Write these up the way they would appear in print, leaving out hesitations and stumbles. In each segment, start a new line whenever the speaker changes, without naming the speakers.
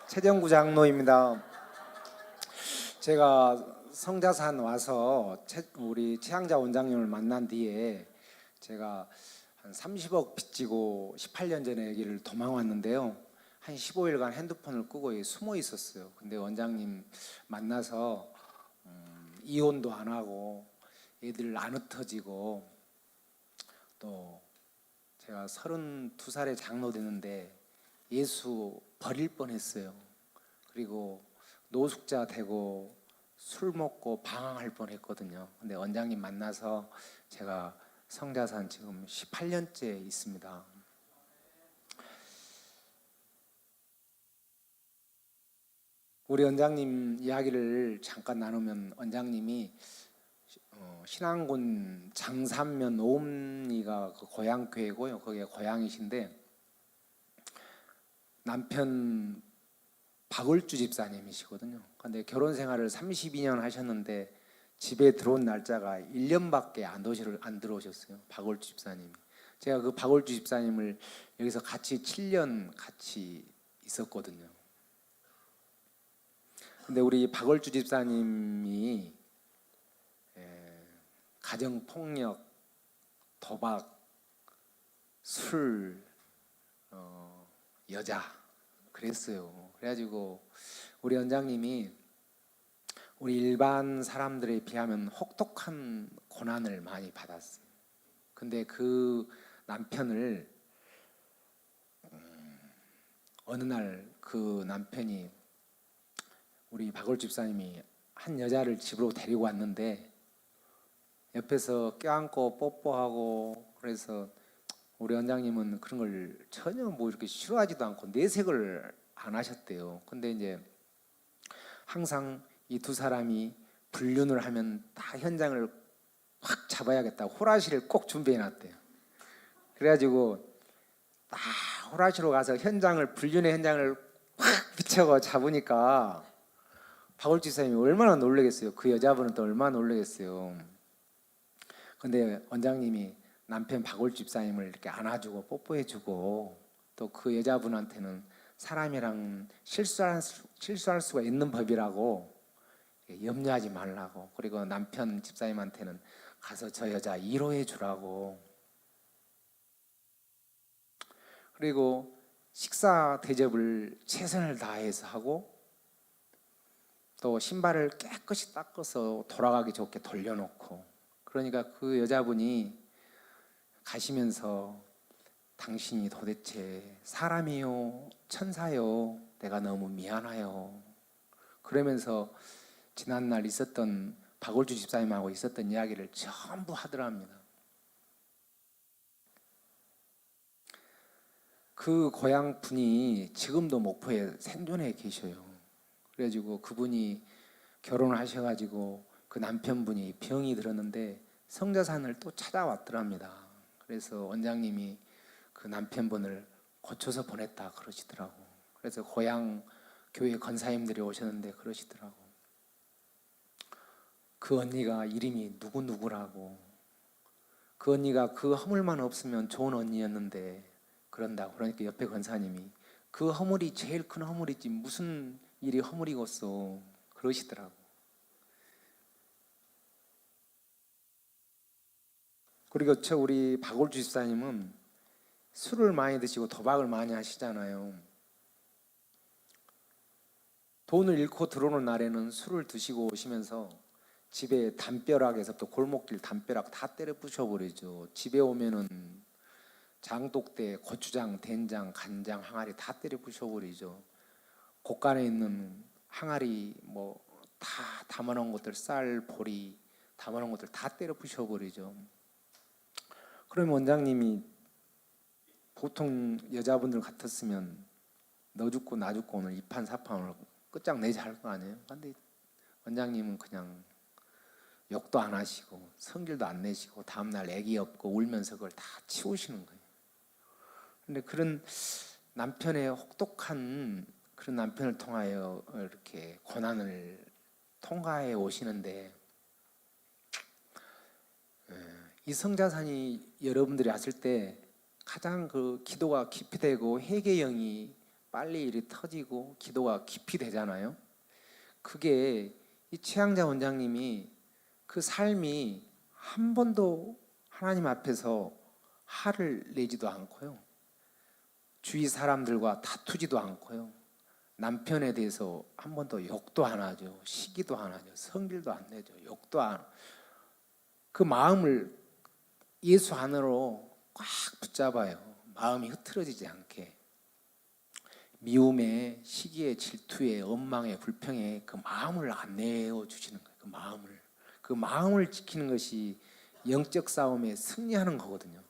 최정구 장로입니다. 제가 성자산 와서 우리 최양자 원장님을 만난 뒤에 제가 한 30억 빚지고 18년 전에 여기를 도망 왔는데요. 한 15일간 핸드폰을 끄고 숨어 있었어요. 근데 원장님 만나서 이혼도 안 하고 애들 안 흩어지고, 또 제가 32살에 장로 되는데 예수 버릴 뻔했어요. 그리고 노숙자 되고 술 먹고 방황할 뻔했거든요. 근데 원장님 만나서 제가 성자산 지금 18년째 있습니다. 우리 원장님 이야기를 잠깐 나누면, 원장님이 신안군 장산면 오음리가 그 고향교회고요. 거기가 고향이신데 남편 박을주 집사님이시거든요. 근데 결혼 생활을 32년 하셨는데 집에 들어온 날짜가 1년밖에 안 들어오셨어요. 박을주 집사님이. 제가 그 박을주 집사님을 여기서 같이 7년 같이 있었거든요. 근데 우리 박을주 집사님이 가정폭력, 도박, 술, 여자 그랬어요. 그래가지고 우리 원장님이 우리 일반 사람들에 비하면 혹독한 고난을 많이 받았어요. 근데 그 남편을 어느 날 그 남편이, 우리 박을 집사님이 한 여자를 집으로 데리고 왔는데 옆에서 껴안고 뽀뽀하고, 그래서 우리 원장님은 그런 걸 전혀 뭐 이렇게 싫어하지도 않고 내색을 안 하셨대요. 근데 이제 항상 이 두 사람이 불륜을 하면 다 현장을 확 잡아야겠다고 호라시를 꼭 준비해 놨대요. 그래가지고 딱 호라시로 가서 불륜의 현장을 확 비춰서 잡으니까 박울주 사님이 얼마나 놀라겠어요. 그 여자분은 또 얼마나 놀라겠어요. 근데 원장님이 남편 박울주 집사님을 이렇게 안아주고 뽀뽀해주고, 또 그 여자분한테는 사람이랑 실수할 수가 있는 법이라고 염려하지 말라고, 그리고 남편 집사님한테는 가서 저 여자 위로해 주라고, 그리고 식사 대접을 최선을 다해서 하고, 또 신발을 깨끗이 닦아서 돌아가기 좋게 돌려놓고, 그러니까 그 여자분이 가시면서 당신이 도대체 사람이요 천사요, 내가 너무 미안해요, 그러면서 지난날 있었던 박울주 집사님하고 있었던 이야기를 전부 하더랍니다. 그 고향 분이 지금도 목포에 생존해 계셔요. 그래가지고 그분이 결혼을 하셔가지고 그 남편분이 병이 들었는데 성자산을 또 찾아왔더랍니다. 그래서 원장님이 그 남편분을 고쳐서 보냈다 그러시더라고. 그래서 고향 교회 권사님들이 오셨는데 그러시더라고. 그 언니가 이름이 누구누구라고, 그 언니가 그 허물만 없으면 좋은 언니였는데 그런다고. 그러니까 옆에 권사님이 그 허물이 제일 큰 허물이지 무슨 일이 허물이겠어 그러시더라고. 그리고 우리 박울주 집사님은 술을 많이 드시고 도박을 많이 하시잖아요. 돈을 잃고 들어오는 날에는 술을 드시고 오시면서 집에 담벼락에서부터 골목길 담벼락 다 때려 부셔버리죠. 집에 오면은 장독대, 고추장, 된장, 간장, 항아리 다 때려 부셔버리죠. 곳간에 있는 항아리 뭐 다 담아놓은 것들, 쌀, 보리 담아놓은 것들 다 때려 부셔버리죠. 그럼 원장님이 보통 여자분들 같았으면 너 죽고 나 죽고 오늘 이판 사판을 끝장내자 할 거 아니에요. 근데 원장님은 그냥 욕도 안 하시고 성질도 안 내시고 다음날 애기 없고 울면서 그걸 다 치우시는 거예요. 근데 그런 남편의 혹독한 그런 남편을 통하여 이렇게 고난을 통과해 오시는데, 이 성자산이 여러분들이 왔을 때 가장 그 기도가 깊이 되고 회개형이 빨리 일이 터지고 기도가 깊이 되잖아요. 그게 이 최양자 원장님이 그 삶이 한 번도 하나님 앞에서 화를 내지도 않고요. 주위 사람들과 다투지도 않고요. 남편에 대해서 한 번도 욕도 안 하죠. 시기도 안 하죠. 성질도 안 내죠. 욕도 안. 그 마음을 예수 안으로 꽉 붙잡아요. 마음이 흐트러지지 않게. 미움에, 시기에, 질투에, 원망에, 불평에 그 마음을 안 내어주시는 거예요. 그 마음을 지키는 것이 영적 싸움에 승리하는 거거든요.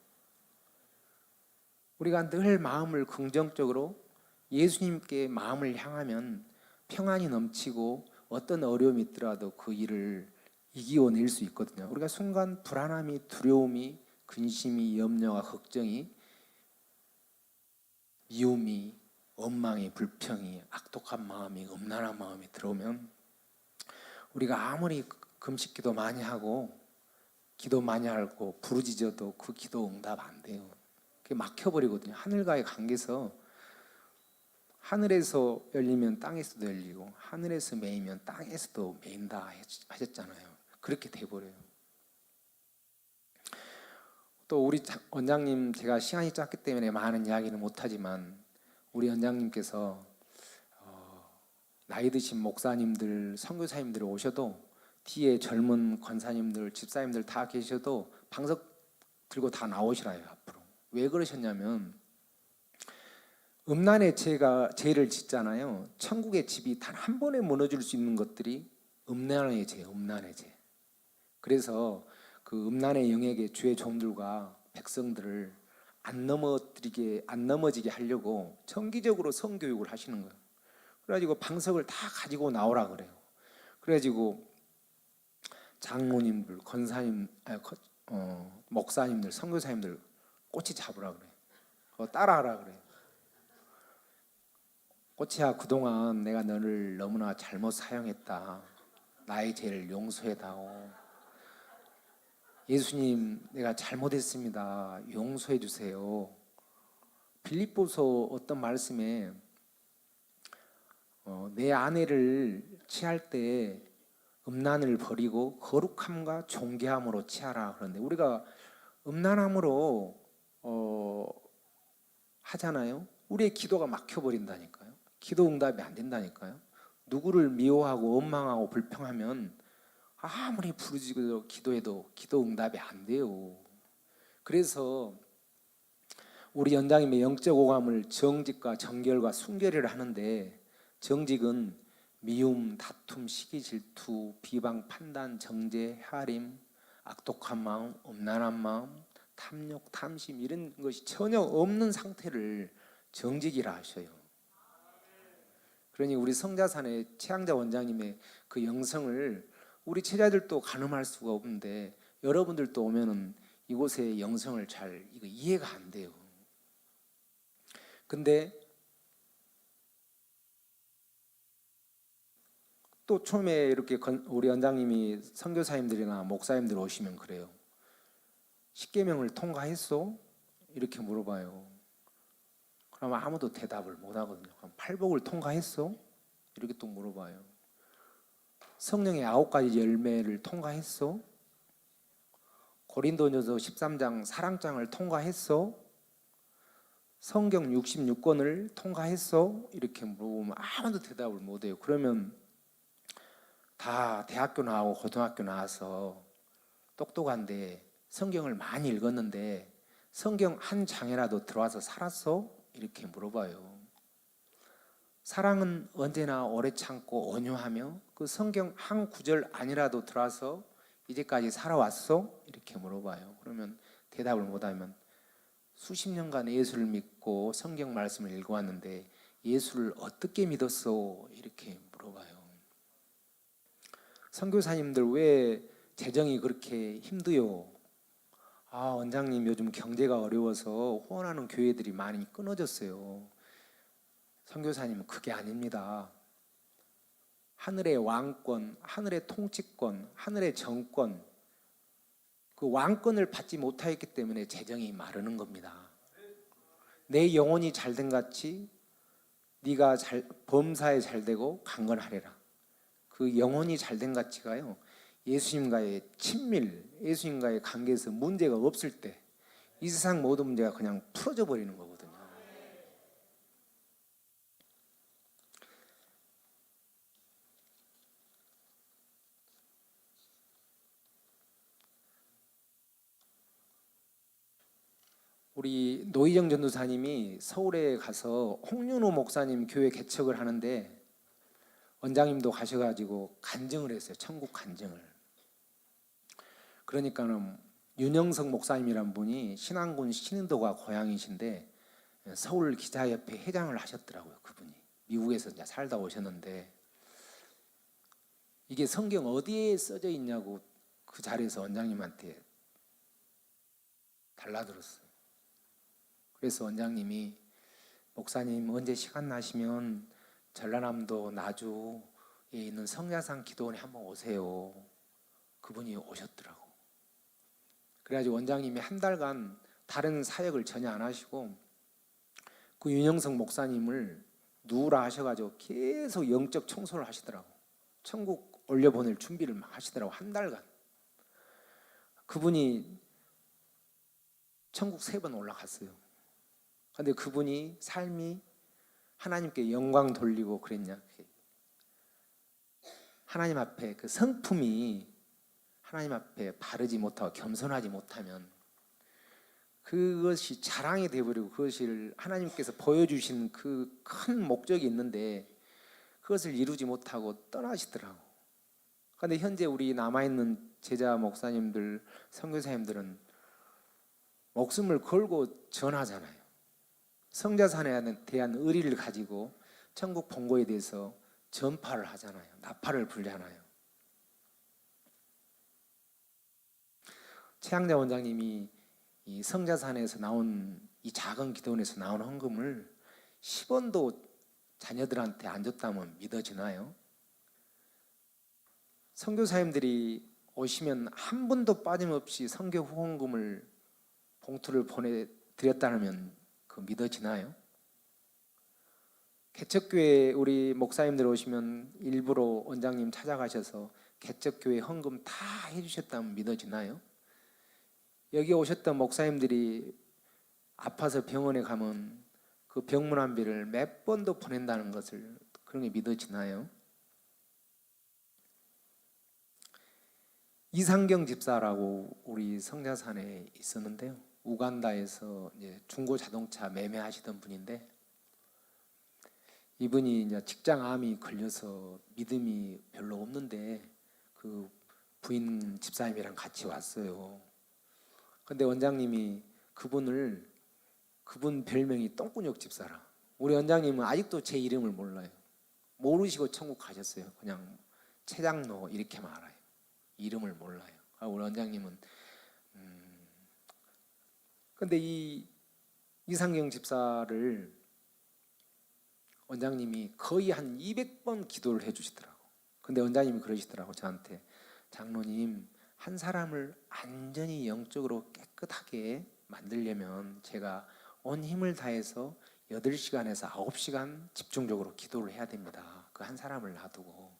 우리가 늘 마음을 긍정적으로 예수님께 마음을 향하면 평안이 넘치고 어떤 어려움이 있더라도 그 일을 이겨낼 수 있거든요. 우리가 순간 불안함이, 두려움이, 근심이, 염려와 걱정이, 미움이, 원망이, 불평이, 악독한 마음이, 음란한 마음이 들어오면 우리가 아무리 금식기도 많이 하고 기도 많이 하고 부르짖어도 그 기도 응답 안 돼요. 그게 막혀버리거든요. 하늘과의 관계에서 하늘에서 열리면 땅에서도 열리고 하늘에서 매이면 땅에서도 매인다 하셨잖아요. 그렇게 돼버려요. 또 우리 원장님, 제가 시간이 짧기 때문에 많은 이야기는 못하지만 우리 원장님께서 나이 드신 목사님들, 선교사님들 오셔도 뒤에 젊은 권사님들, 집사님들 다 계셔도 방석 들고 다 나오시라요. 앞으로. 왜 그러셨냐면 음란의 죄를 짓잖아요. 천국의 집이 단 한 번에 무너질 수 있는 것들이 음란의 죄. 그래서 그 음란의 영역의 주의 종들과 백성들을 안 넘어지게 하려고 정기적으로 성교육을 하시는 거예요. 그래가지고 방석을 다 가지고 나오라 그래요. 그래가지고 장로님들, 목사님들, 선교사님들 꼬치 잡으라 그래요. 따라하라 그래요. 꼬치야, 그동안 내가 너를 너무나 잘못 사용했다. 나의 죄를 용서해다오. 예수님, 내가 잘못했습니다. 용서해 주세요. 빌립보서 어떤 말씀에 내 아내를 취할 때 음란을 버리고 거룩함과 존귀함으로 취하라 그런데 우리가 음란함으로 하잖아요. 우리의 기도가 막혀버린다니까요. 기도 응답이 안 된다니까요. 누구를 미워하고 원망하고 불평하면 아무리 부르짖고 기도해도 기도 응답이 안 돼요. 그래서 우리 연장님의 영적 오감을 정직과 정결과 순결을 하는데 정직은 미움, 다툼, 시기, 질투, 비방, 판단, 정죄, 헤아림, 악독한 마음, 음란한 마음, 탐욕, 탐심 이런 것이 전혀 없는 상태를 정직이라 하셔요. 그러니 우리 성자산의 최양자 원장님의 그 영성을 우리 제자들도 가늠할 수가 없는데 여러분들도 오면은 이곳의 영성을 잘 이해가 안 돼요. 근데 또 처음에 이렇게 우리 원장님이 선교사님들이나 목사님들 오시면 그래요. 십계명을 통과했어? 이렇게 물어봐요. 그럼 아무도 대답을 못 하거든요. 그럼 팔복을 통과했어? 이렇게 또 물어봐요. 성령의 9가지 열매를 통과했어? 고린도전서 13장 사랑장을 통과했어? 성경 66권을 통과했어? 이렇게 물어보면 아무도 대답을 못 해요. 그러면 다 대학교 나오고 고등학교 나와서 똑똑한데 성경을 많이 읽었는데 성경 한 장이라도 들어와서 살았어? 이렇게 물어봐요. 사랑은 언제나 오래 참고 온유하며 그 성경 한 구절 아니라도 들어와서 이제까지 살아왔어? 이렇게 물어봐요. 그러면 대답을 못하면 수십 년간 예수를 믿고 성경 말씀을 읽어왔는데 예수를 어떻게 믿었어? 이렇게 물어봐요. 선교사님들 왜 재정이 그렇게 힘드요? 원장님 요즘 경제가 어려워서 후원하는 교회들이 많이 끊어졌어요. 선교사님은 그게 아닙니다. 하늘의 왕권, 하늘의 통치권, 하늘의 정권, 그 왕권을 받지 못하였기 때문에 재정이 마르는 겁니다. 내 영혼이 잘된 같이 네가 범사에 잘되고 강건하리라. 그 영혼이 잘된 가치가요, 예수님과의 친밀, 예수님과의 관계에서 문제가 없을 때 이 세상 모든 문제가 그냥 풀어져 버리는 거거든요. 우리 노희정 전도사님이 서울에 가서 홍윤호 목사님 교회 개척을 하는데 원장님도 가셔가지고 간증을 했어요. 천국 간증을. 그러니까는 윤영석 목사님이란 분이 신안군 신인도가 고향이신데 서울 기자협회 회장을 하셨더라고요. 그분이 미국에서 이제 살다 오셨는데, 이게 성경 어디에 써져 있냐고 그 자리에서 원장님한테 달라들었어요. 그래서 원장님이 목사님 언제 시간 나시면 전라남도 나주에 있는 성자산 기도원에 한번 오세요. 그분이 오셨더라고. 그래가지고 원장님이 한 달간 다른 사역을 전혀 안 하시고 그 윤영석 목사님을 누우라 하셔가지고 계속 영적 청소를 하시더라고. 천국 올려보낼 준비를 막 하시더라고. 한 달간. 그분이 천국 3번 올라갔어요. 근데 그분이 삶이 하나님께 영광 돌리고 그랬냐? 하나님 앞에 그 성품이 하나님 앞에 바르지 못하고 겸손하지 못하면 그것이 자랑이 되어버리고, 그것을 하나님께서 보여주신 그 큰 목적이 있는데 그것을 이루지 못하고 떠나시더라고. 그런데 현재 우리 남아있는 제자 목사님들, 선교사님들은 목숨을 걸고 전하잖아요. 성자산에 대한 의리를 가지고 천국 본고에 대해서 전파를 하잖아요. 나팔을 불잖아요. 최양자 원장님이 이 성자산에서 나온 이 작은 기도원에서 나온 헌금을 10원도 자녀들한테 안 줬다면 믿어지나요? 선교사님들이 오시면 한 분도 빠짐없이 선교 후원금을 봉투를 보내드렸다면 그 믿어지나요? 개척교회 우리 목사님들 오시면 일부러 원장님 찾아가셔서 개척교회 헌금 다 해주셨다면 믿어지나요? 여기 오셨던 목사님들이 아파서 병원에 가면 그 병문안비를 몇 번도 보낸다는 것을, 그런 게 믿어지나요? 이상경 집사라고 우리 성자산에 있었는데요. 우간다에서 이제 중고 자동차 매매하시던 분인데, 이분이 이제 직장암이 걸려서 믿음이 별로 없는데 그 부인 집사님이랑 같이 왔어요. 근데 원장님이 그분 별명이 똥구녕 집사라. 우리 원장님은 아직도 제 이름을 몰라요. 모르시고 천국 가셨어요. 그냥 최장로 이렇게만 알아요. 이름을 몰라요. 우리 원장님은 근데 이 이상경 집사를 원장님이 거의 한 200번 기도를 해주시더라고. 근데 원장님이 그러시더라고, 저한테. 장로님, 한 사람을 완전히 영적으로 깨끗하게 만들려면 제가 온 힘을 다해서 8시간에서 9시간 집중적으로 기도를 해야 됩니다. 그 한 사람을 놔두고.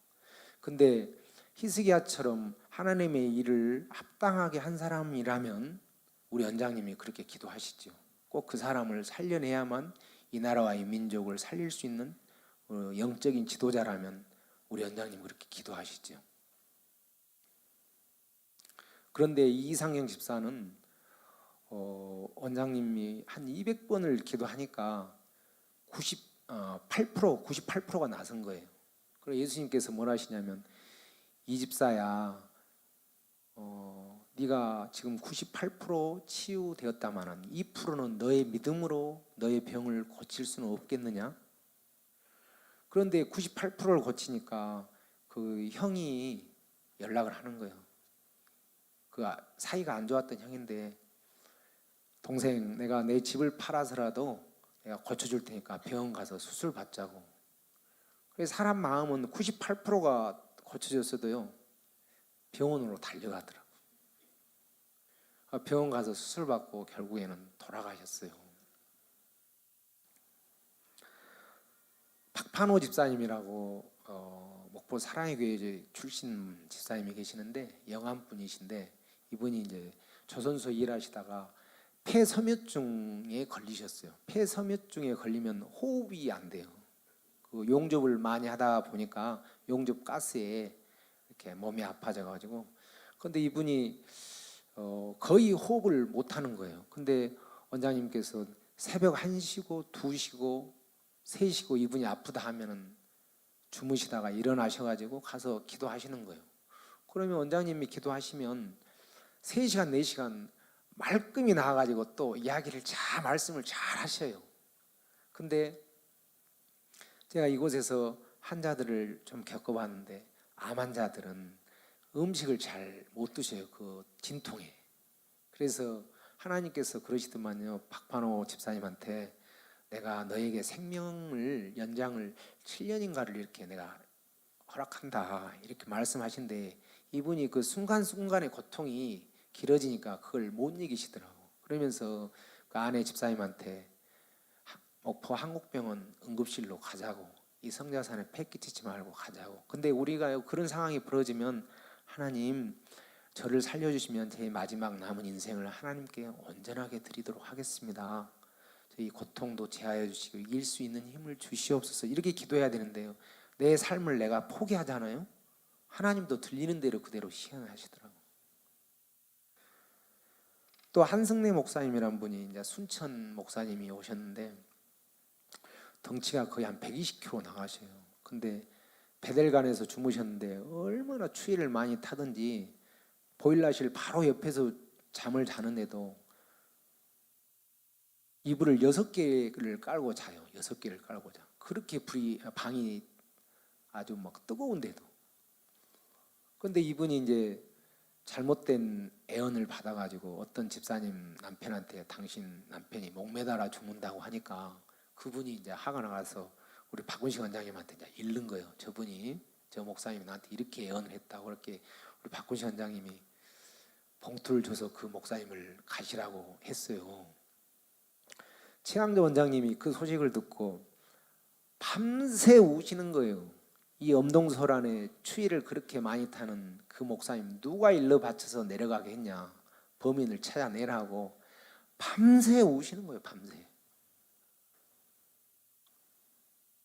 근데 히스기야처럼 하나님의 일을 합당하게 한 사람이라면 우리 원장님이 그렇게 기도하시죠. 꼭 그 사람을 살려내야만 이 나라와 이 민족을 살릴 수 있는 영적인 지도자라면 우리 원장님 그렇게 기도하시죠. 그런데 이상경 집사는 원장님이 한 200번을 기도하니까 98%가 나선 거예요. 그래서 예수님께서 뭘 하시냐면, 이 집사야, 네가 지금 98% 치유되었다마는 2%는 너의 믿음으로 너의 병을 고칠 수는 없겠느냐? 그런데 98%를 고치니까 그 형이 연락을 하는 거예요. 그 사이가 안 좋았던 형인데, 동생, 내가 내 집을 팔아서라도 내가 고쳐줄 테니까 병원 가서 수술 받자고. 그래서 사람 마음은 98%가 고쳐졌어도요, 병원으로 달려가더라고. 병원 가서 수술 받고 결국에는 돌아가셨어요. 박판호 집사님이라고 목포 사랑의 교회 출신 집사님이 계시는데 영암 분이신데, 이분이 이제 조선소 일하시다가 폐섬유증에 걸리셨어요. 폐섬유증에 걸리면 호흡이 안 돼요. 그 용접을 많이 하다 보니까 용접 가스에 이렇게 몸이 아파져가지고, 근데 이분이 거의 호흡을 못 하는 거예요. 근데 원장님께서 새벽 1시고 2시고 3시고 이분이 아프다 하면은 주무시다가 일어나셔가지고 가서 기도하시는 거예요. 그러면 원장님이 기도하시면 3시간 4시간 말끔히 나와가지고 또 이야기를 말씀을 잘 하셔요. 근데 제가 이곳에서 환자들을 좀 겪어봤는데, 암 환자들은 음식을 잘 못 드셔요. 그 진통에. 그래서 하나님께서 그러시더만요, 박판호 집사님한테 내가 너에게 생명을 연장을 7년인가를 이렇게 내가 허락한다, 이렇게 말씀하신데, 이분이 그 순간순간의 고통이 길어지니까 그걸 못 이기시더라고. 그러면서 그 아내 집사님한테 목포 한국병원 응급실로 가자고, 이 성자산에 폐 끼치지 말고 가자고. 근데 우리가 그런 상황이 벌어지면, 하나님 저를 살려주시면 제 마지막 남은 인생을 하나님께 온전하게 드리도록 하겠습니다. 이 고통도 제하여 주시고 이길 수 있는 힘을 주시옵소서, 이렇게 기도해야 되는데요, 내 삶을 내가 포기하잖아요. 하나님도 들리는 대로 그대로 시행하시더라고요. 또 한승래 목사님이란 분이 이제 순천 목사님이 오셨는데, 덩치가 거의 한 120kg 나가셔요. 근데 베델간에서 주무셨는데 얼마나 추위를 많이 타든지 보일러실 바로 옆에서 잠을 자는데도 이불을 6개를 깔고 자요. 6개를 깔고 자. 그렇게 방이 아주 막 뜨거운데도. 근데 이분이 이제 잘못된 애언을 받아가지고 어떤 집사님 남편한테 당신 남편이 목매달아 죽는다고 하니까, 그분이 이제 화가 나가서 우리 박은식 원장님한테 이제 잃는 거예요. 저분이, 저 목사님이 나한테 이렇게 애언을 했다고. 그렇게 우리 박은식 원장님이 봉투를 줘서 그 목사님을 가시라고 했어요. 최강조 원장님이 그 소식을 듣고 밤새 우시는 거예요. 이 엄동설안에 추위를 그렇게 많이 타는 그 목사님 누가 일러 바쳐서 내려가게 했냐, 범인을 찾아내라고 밤새 우시는 거예요. 밤새.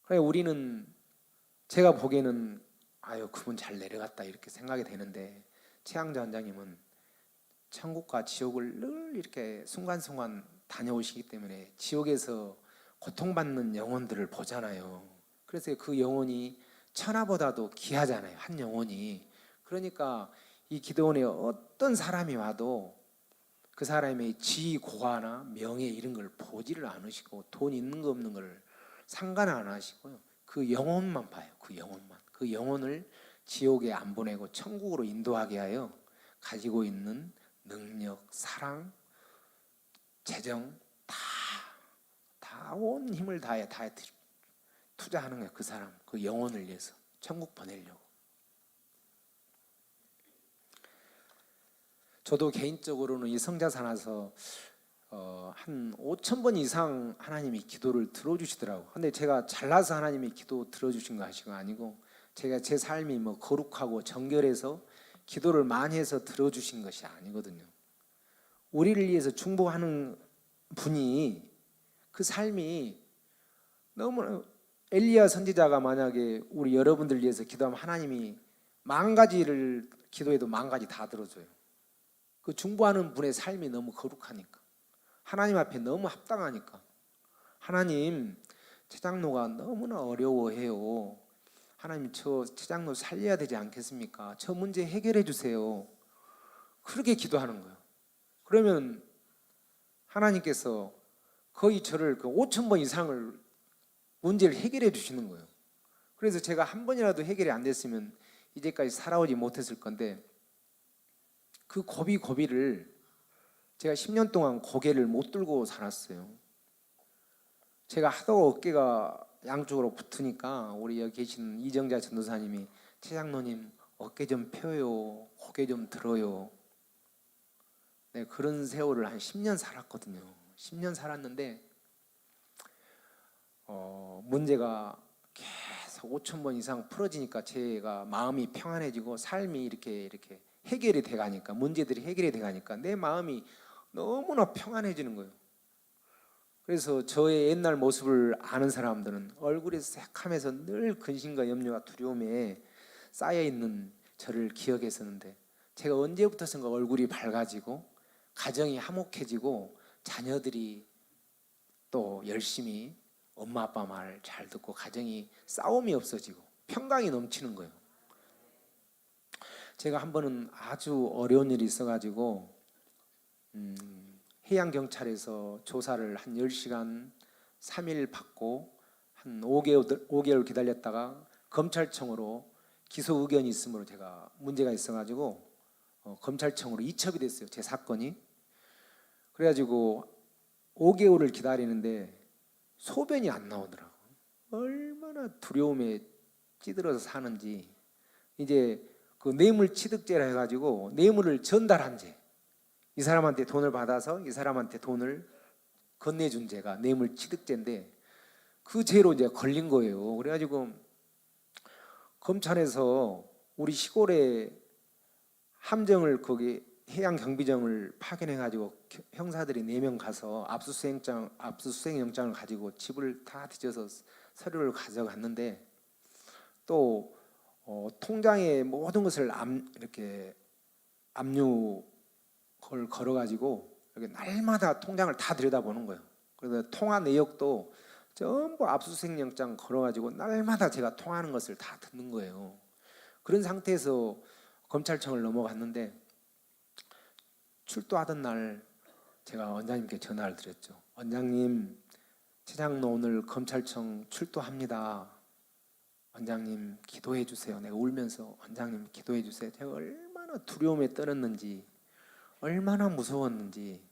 그래, 우리는, 제가 보기에는 아유 그분 잘 내려갔다 이렇게 생각이 되는데, 최양자 원장님은 천국과 지옥을 늘 이렇게 순간순간 다녀오시기 때문에 지옥에서 고통받는 영혼들을 보잖아요. 그래서 그 영혼이 천하보다도 귀하잖아요, 한 영혼이. 그러니까 이 기도원에 어떤 사람이 와도 그 사람의 지위 고하나 명예 이런 걸 보지를 않으시고, 돈 있는 거 없는 걸 상관을 안 하시고요, 그 영혼만 봐요. 그 영혼만. 그 영혼을 지옥에 안 보내고 천국으로 인도하게 하여 가지고 있는 능력, 사랑, 재정 다 온 힘을 다해 투자하는 거예요. 그 사람, 그 영혼을 위해서 천국 보내려고. 저도 개인적으로는 이 성자산 와서 한 5,000번 이상 하나님이 기도를 들어주시더라고요. 근데 제가 잘나서 하나님이 기도 들어주신 거 아니고, 제가 제 삶이 뭐 거룩하고 정결해서 기도를 많이 해서 들어주신 것이 아니거든요. 우리를 위해서 중보하는 분이, 그 삶이 너무, 엘리야 선지자가 만약에 우리 여러분들 위해서 기도하면 하나님이 10,000가지를 기도해도 10,000가지 다 들어줘요. 그 중보하는 분의 삶이 너무 거룩하니까, 하나님 앞에 너무 합당하니까. 하나님, 최장로가 너무나 어려워해요. 하나님, 저 최장로 살려야 되지 않겠습니까? 저 문제 해결해 주세요. 그렇게 기도하는 거예요. 그러면 하나님께서 거의 저를 5,000번 이상을 문제를 해결해 주시는 거예요. 그래서 제가 한 번이라도 해결이 안 됐으면 이제까지 살아오지 못했을 건데, 그 고비를 제가 10년 동안 고개를 못 들고 살았어요. 제가 하도 어깨가 양쪽으로 붙으니까 우리 여기 계신 이정자 전도사님이, 최장로님 어깨 좀 펴요, 고개 좀 들어요. 네, 그런 세월을 한 10년 살았거든요. 10년 살았는데 문제가 5천 번 이상 풀어지니까 제가 마음이 평안해지고 삶이 이렇게 해결이 돼 가니까, 문제들이 해결이 돼 가니까 내 마음이 너무나 평안해지는 거예요. 그래서 저의 옛날 모습을 아는 사람들은 얼굴이 새카매서 늘 근심과 염려와 두려움에 쌓여 있는 저를 기억했었는데, 제가 언제부터선가 얼굴이 밝아지고 가정이 화목해지고 자녀들이 또 열심히 엄마 아빠 말 잘 듣고 가정이 싸움이 없어지고 평강이 넘치는 거예요. 제가 한 번은 아주 어려운 일이 있어가지고 해양경찰에서 조사를 한 10시간 3일 받고 한 5개월 기다렸다가 검찰청으로 기소 의견이 있으므로 제가 문제가 있어가지고 검찰청으로 이첩이 됐어요, 제 사건이. 그래가지고 5개월을 기다리는데 소변이 안 나오더라고. 얼마나 두려움에 찌들어서 사는지. 이제 그 뇌물취득죄라 해가지고 뇌물을 전달한 죄, 이 사람한테 돈을 받아서 이 사람한테 돈을 건네준 죄가 뇌물취득죄인데 그 죄로 이제 걸린 거예요. 그래가지고 검찰에서 우리 시골에 함정을, 거기 해양경비정을 파견해가지고 형사들이 4명 가서 압수수색 영장을 가지고 집을 다 뒤져서 서류를 가져갔는데, 또 통장에 모든 것을 이렇게 압류 걸 걸어가지고 이렇게 날마다 통장을 다 들여다보는 거예요. 그래서 통화 내역도 전부 압수수색 영장 걸어가지고 날마다 제가 통화하는 것을 다 듣는 거예요. 그런 상태에서 검찰청을 넘어갔는데, 출두하던 날 제가 원장님께 전화를 드렸죠. 원장님, 최장로 오늘 검찰청 출두합니다. 원장님 기도해 주세요. 내가 울면서 원장님 기도해 주세요. 제가 얼마나 두려움에 떨었는지, 얼마나 무서웠는지.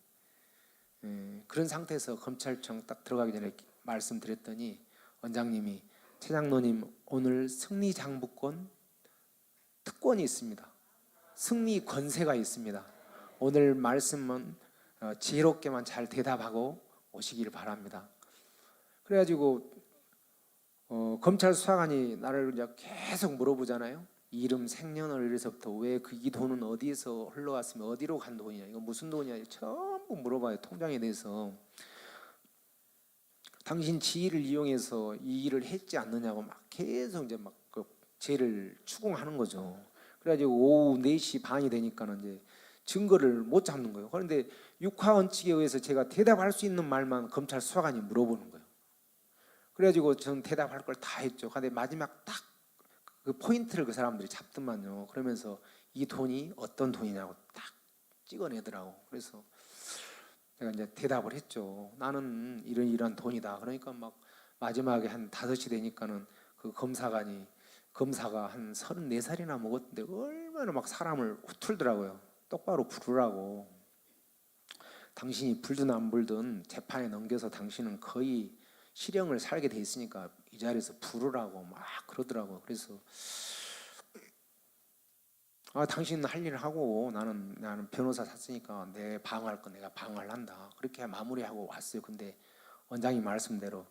그런 상태에서 검찰청 딱 들어가기 전에 말씀드렸더니 원장님이, 최장로님 오늘 승리장부권 특권이 있습니다. 승리 권세가 있습니다. 오늘 말씀은 지혜롭게만 잘 대답하고 오시기를 바랍니다. 그래가지고 검찰 수사관이 나를 이제 계속 물어보잖아요. 이름, 생년월일에서부터 왜 이 돈은 어디에서 흘러갔으면 어디로 간 돈이냐, 이거 무슨 돈이냐, 전부 물어봐요. 통장에 대해서. 당신 지위를 이용해서 이 일을 했지 않느냐고 막 계속 이제 막 그 죄를 추궁하는 거죠. 그래가지고 오후 4시 반이 되니까는 이제 증거를 못 잡는 거예요. 그런데 육하원칙에 의해서 제가 대답할 수 있는 말만 검찰 수사관이 물어보는 거예요. 그래가지고 저는 대답할 걸 다 했죠. 근데 마지막 딱 그 포인트를 그 사람들이 잡더만요. 그러면서 이 돈이 어떤 돈이냐고 딱 찍어내더라고. 그래서 제가 이제 대답을 했죠. 나는 이런 돈이다. 그러니까 막 마지막에 한 5시 되니까는 그 검사가 한 34살이나 먹었는데 얼마나 막 사람을 후틀더라고요. 똑바로 부르라고. 당신이 불든 안 불든 재판에 넘겨서 당신은 거의 실형을 살게 돼 있으니까 이 자리에서 부르라고 막 그러더라고요. 그래서 당신은 할 일을 하고 나는 변호사 샀으니까 내 방어할 건 내가 방어를 한다. 그렇게 마무리하고 왔어요. 근데 원장님 말씀대로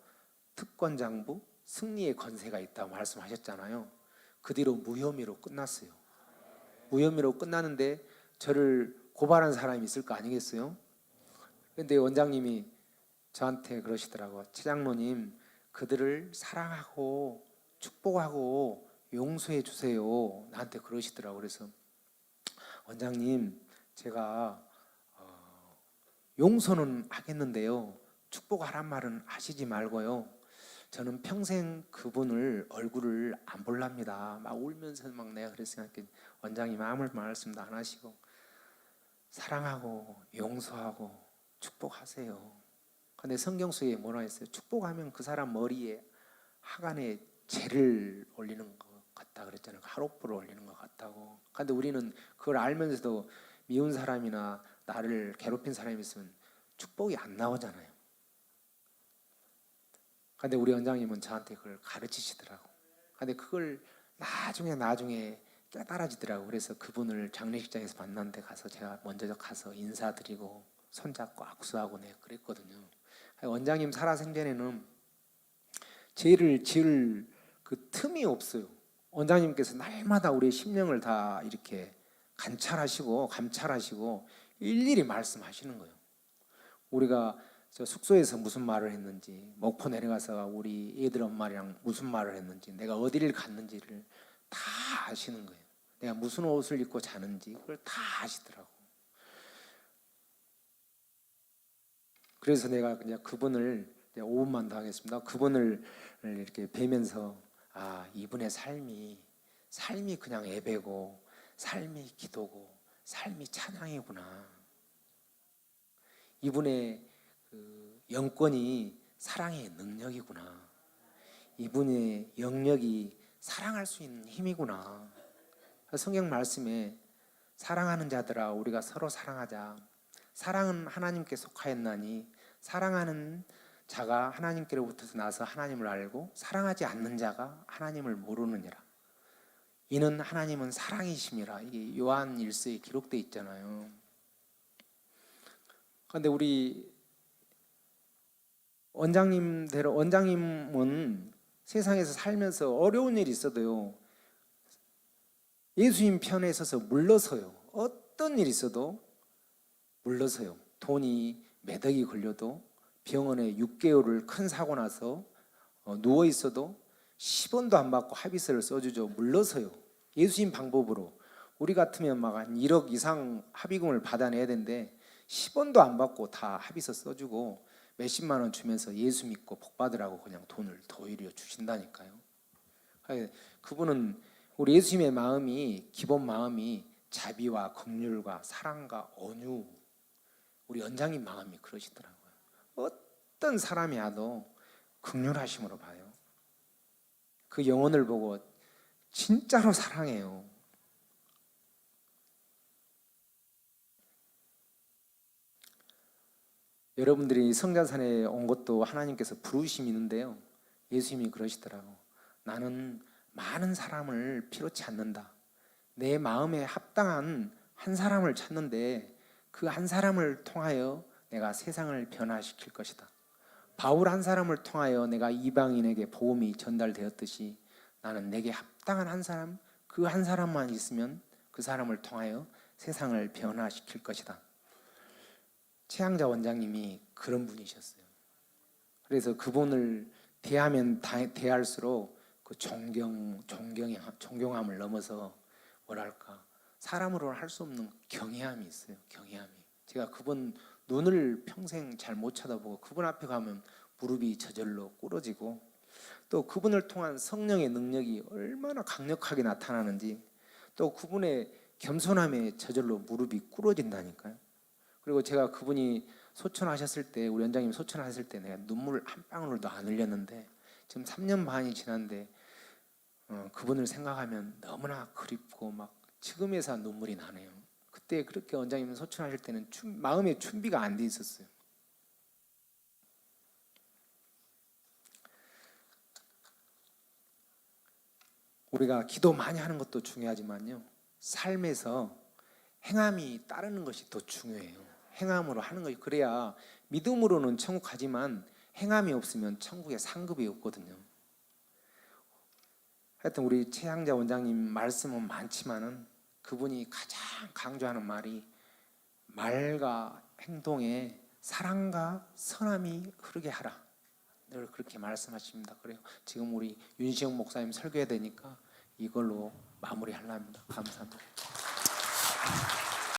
특권장부 승리의 권세가 있다고 말씀하셨잖아요. 그 뒤로 무혐의로 끝났어요. 무혐의로 끝나는데 저를 고발한 사람이 있을 거 아니겠어요? 근데 원장님이 저한테 그러시더라고요. 최장로님, 그들을 사랑하고 축복하고 용서해 주세요. 나한테 그러시더라고요. 그래서 원장님, 제가 용서는 하겠는데요, 축복하란 말은 하시지 말고요, 저는 평생 그분을 얼굴을 안 볼랍니다. 막 울면서 막 내가 그랬으니까 원장님 아무 말씀도 안 하시고 사랑하고 용서하고 축복하세요. 근데 성경 속에 뭐라 했어요? 축복하면 그 사람 머리에 하간에 재를 올리는 것 같다 그랬잖아요. 화롯불을 올리는 것 같다고. 근데 우리는 그걸 알면서도 미운 사람이나 나를 괴롭힌 사람이 있으면 축복이 안 나오잖아요. 근데 우리 원장님은 저한테 그걸 가르치시더라고. 근데 그걸 나중에 깨달아지더라고. 그래서 그분을 장례식장에서 만난 데 가서 제가 먼저 가서 인사드리고 손잡고 악수하고 내가 그랬거든요. 원장님 살아생전에는 죄를 지을 그 틈이 없어요. 원장님께서 날마다 우리의 심령을 다 이렇게 감찰하시고 일일이 말씀하시는 거예요. 우리가 저 숙소에서 무슨 말을 했는지, 목포 내려가서 우리 애들 엄마랑 무슨 말을 했는지, 내가 어디를 갔는지를 다 아시는 거예요. 내가 무슨 옷을 입고 자는지 그걸 다 아시더라고. 그래서 내가 그냥 그분을 5분만 더 하겠습니다. 그분을 이렇게 뵈면서 이분의 삶이 그냥 예배고, 삶이 기도고, 삶이 찬양이구나. 이분의 그 영권이 사랑의 능력이구나. 이분의 영역이 사랑할 수 있는 힘이구나. 성경 말씀에 사랑하는 자들아 우리가 서로 사랑하자. 사랑은 하나님께 속하였나니 사랑하는 자가 하나님께로부터 나서 하나님을 알고 사랑하지 않는 자가 하나님을 모르느니라. 이는 하나님은 사랑이심이라. 이게 요한 1서에 기록되어 있잖아요. 그런데 우리 원장님은 세상에서 살면서 어려운 일이 있어도요, 예수님 편에 서서 물러서요. 어떤 일이 있어도 물러서요. 돈이 매덕이 걸려도, 병원에 6개월을 큰 사고 나서 누워 있어도 10원도 안 받고 합의서를 써주죠. 물러서요. 예수님 방법으로. 우리 같으면 막 한 1억 이상 합의금을 받아내야 되는데 10원도 안 받고 다 합의서 써주고 몇십만 원 주면서 예수 믿고 복 받으라고 그냥 돈을 더 오히려 주신다니까요. 그분은 우리 예수님의 마음이, 기본 마음이 자비와 긍휼과 사랑과 온유, 우리 원장님 마음이 그러시더라고요. 어떤 사람이 와도 긍휼하심으로 봐요. 그 영혼을 보고 진짜로 사랑해요. 여러분들이 성자산에 온 것도 하나님께서 부르심이 있는데요, 예수님이 그러시더라고. 나는 많은 사람을 필요치 않는다. 내 마음에 합당한 한 사람을 찾는데 그 한 사람을 통하여 내가 세상을 변화시킬 것이다. 바울 한 사람을 통하여 내가 이방인에게 복음이 전달되었듯이 나는 내게 합당한 한 사람, 그 한 사람만 있으면 그 사람을 통하여 세상을 변화시킬 것이다. 최양자 원장님이 그런 분이셨어요. 그래서 그분을 대하면 대할수록 그 존경함을 넘어서 뭐랄까, 사람으로는 할 수 없는 경외함이 있어요. 경외함이. 제가 그분 눈을 평생 잘 못 쳐다보고 그분 앞에 가면 무릎이 저절로 꿇어지고, 또 그분을 통한 성령의 능력이 얼마나 강력하게 나타나는지, 또 그분의 겸손함에 저절로 무릎이 꿇어진다니까요. 그리고 제가 그분이 소천하셨을 때, 우리 원장님 소천하셨을 때 내가 눈물 한 방울도 안 흘렸는데 지금 3년 반이 지났는데 그분을 생각하면 너무나 그립고 막 지금에서 눈물이 나네요. 그때 그렇게 원장님 소천하실 때는 마음의 준비가 안 돼 있었어요. 우리가 기도 많이 하는 것도 중요하지만요, 삶에서 행함이 따르는 것이 더 중요해요. 행함으로 하는 것이, 그래야 믿음으로는 천국 가지만 행함이 없으면 천국에 상급이 없거든요. 하여튼 우리 최양자 원장님 말씀은 많지만은 그분이 가장 강조하는 말이 말과 행동에 사랑과 선함이 흐르게 하라. 늘 그렇게 말씀하십니다. 그래요. 지금 우리 윤시영 목사님 설교해야 되니까 이걸로 마무리하려 합니다. 감사합니다.